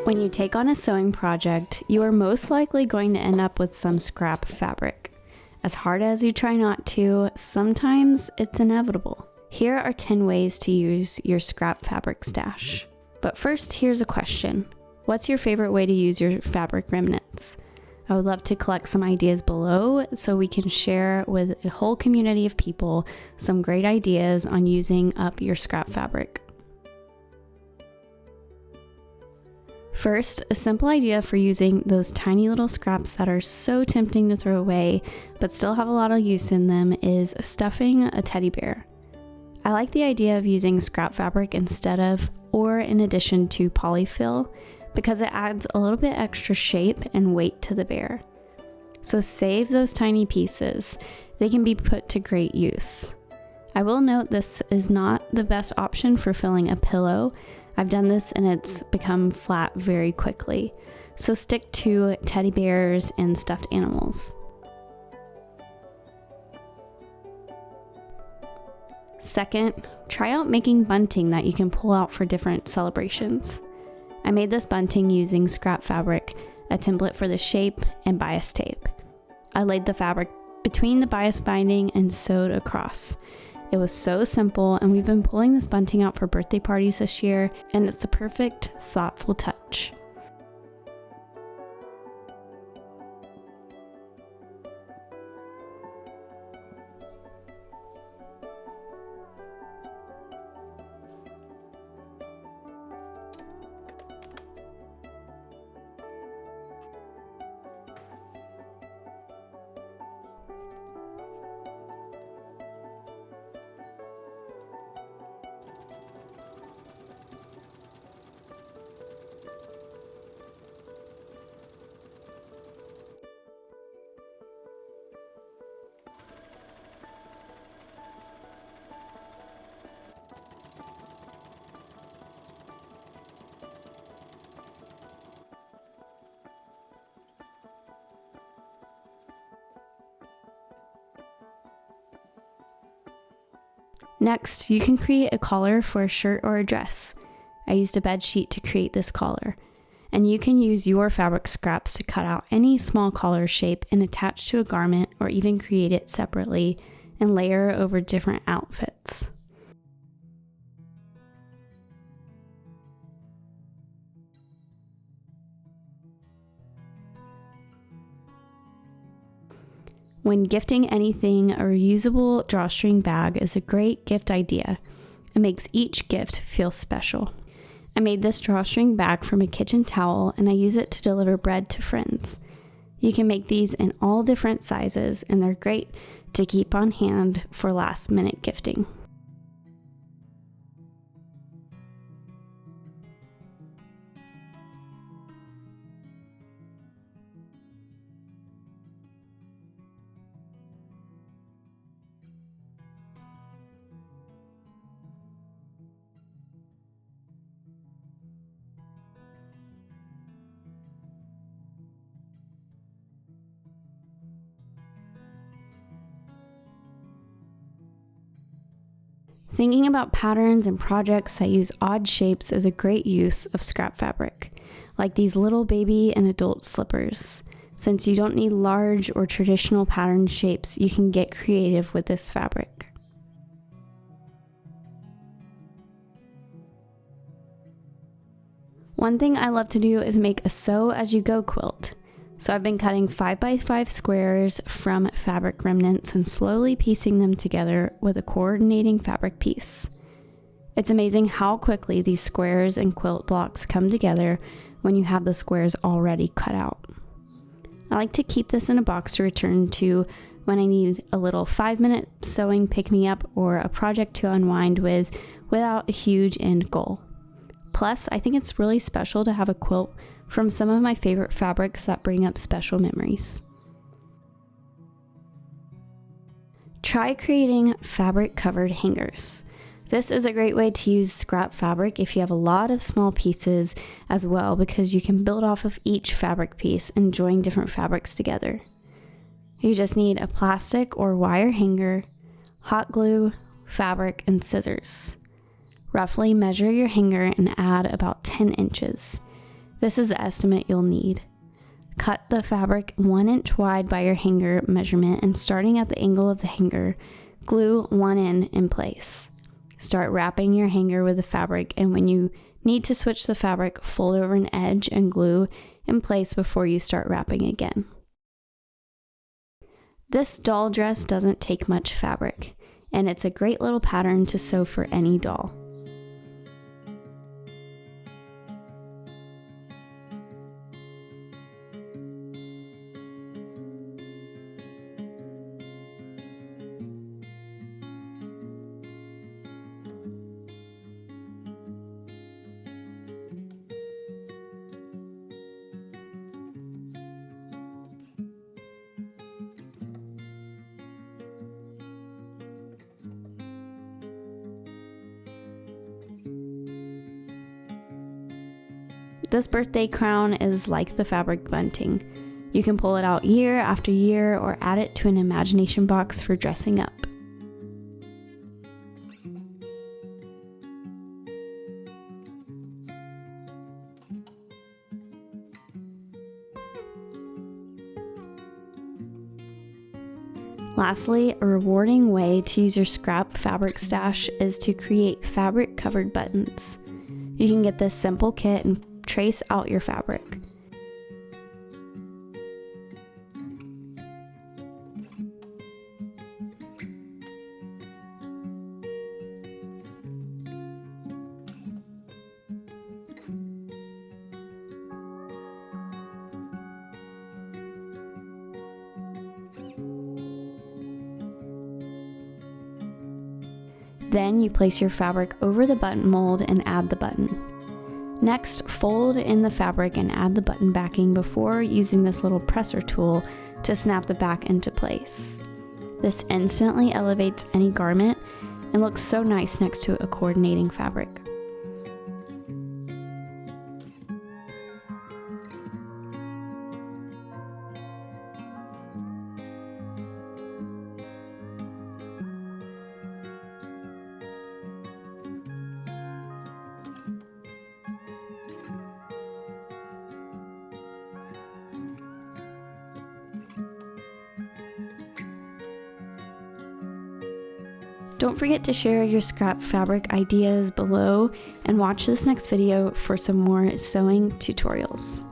When you take on a sewing project, you are most likely going to end up with some scrap fabric. As hard as you try not to, sometimes it's inevitable. Here are 10 ways to use your scrap fabric stash. But first, here's a question. What's your favorite way to use your fabric remnants? I would love to collect some ideas below so we can share with a whole community of people some great ideas on using up your scrap fabric. First, a simple idea for using those tiny little scraps that are so tempting to throw away but still have a lot of use in them is stuffing a teddy bear. I like the idea of using scrap fabric instead of or in addition to polyfill because it adds a little bit extra shape and weight to the bear. So save those tiny pieces. They can be put to great use. I will note this is not the best option for filling a pillow. I've done this and it's become flat very quickly. So stick to teddy bears and stuffed animals. Second, try out making bunting that you can pull out for different celebrations. I made this bunting using scrap fabric, a template for the shape, and bias tape. I laid the fabric between the bias binding and sewed across. It was so simple, and we've been pulling this bunting out for birthday parties this year, and it's the perfect, thoughtful touch. Next, you can create a collar for a shirt or a dress. I used a bed sheet to create this collar. And you can use your fabric scraps to cut out any small collar shape and attach to a garment or even create it separately and layer over different outfits. When gifting anything, a reusable drawstring bag is a great gift idea. It makes each gift feel special. I made this drawstring bag from a kitchen towel and I use it to deliver bread to friends. You can make these in all different sizes and they're great to keep on hand for last-minute gifting. Thinking about patterns and projects that use odd shapes is a great use of scrap fabric, like these little baby and adult slippers. Since you don't need large or traditional pattern shapes, you can get creative with this fabric. One thing I love to do is make a sew-as-you-go quilt. So I've been cutting 5x5 squares from fabric remnants and slowly piecing them together with a coordinating fabric piece. It's amazing how quickly these squares and quilt blocks come together when you have the squares already cut out. I like to keep this in a box to return to when I need a little 5-minute sewing pick-me-up or a project to unwind with without a huge end goal. Plus, I think it's really special to have a quilt from some of my favorite fabrics that bring up special memories. Try creating fabric-covered hangers. This is a great way to use scrap fabric if you have a lot of small pieces as well, because you can build off of each fabric piece and join different fabrics together. You just need a plastic or wire hanger, hot glue, fabric, and scissors. Roughly measure your hanger and add about 10 inches. This is the estimate you'll need. Cut the fabric 1 inch wide by your hanger measurement, and starting at the angle of the hanger, glue one end in place. Start wrapping your hanger with the fabric, and when you need to switch the fabric, fold over an edge and glue in place before you start wrapping again. This doll dress doesn't take much fabric, and it's a great little pattern to sew for any doll. This birthday crown is like the fabric bunting. You can pull it out year after year or add it to an imagination box for dressing up. Lastly, a rewarding way to use your scrap fabric stash is to create fabric covered buttons. You can get this simple kit and trace out your fabric. Then you place your fabric over the button mold and add the button. Next, fold in the fabric and add the button backing before using this little presser tool to snap the back into place. This instantly elevates any garment and looks so nice next to a coordinating fabric. Don't forget to share your scrap fabric ideas below and watch this next video for some more sewing tutorials.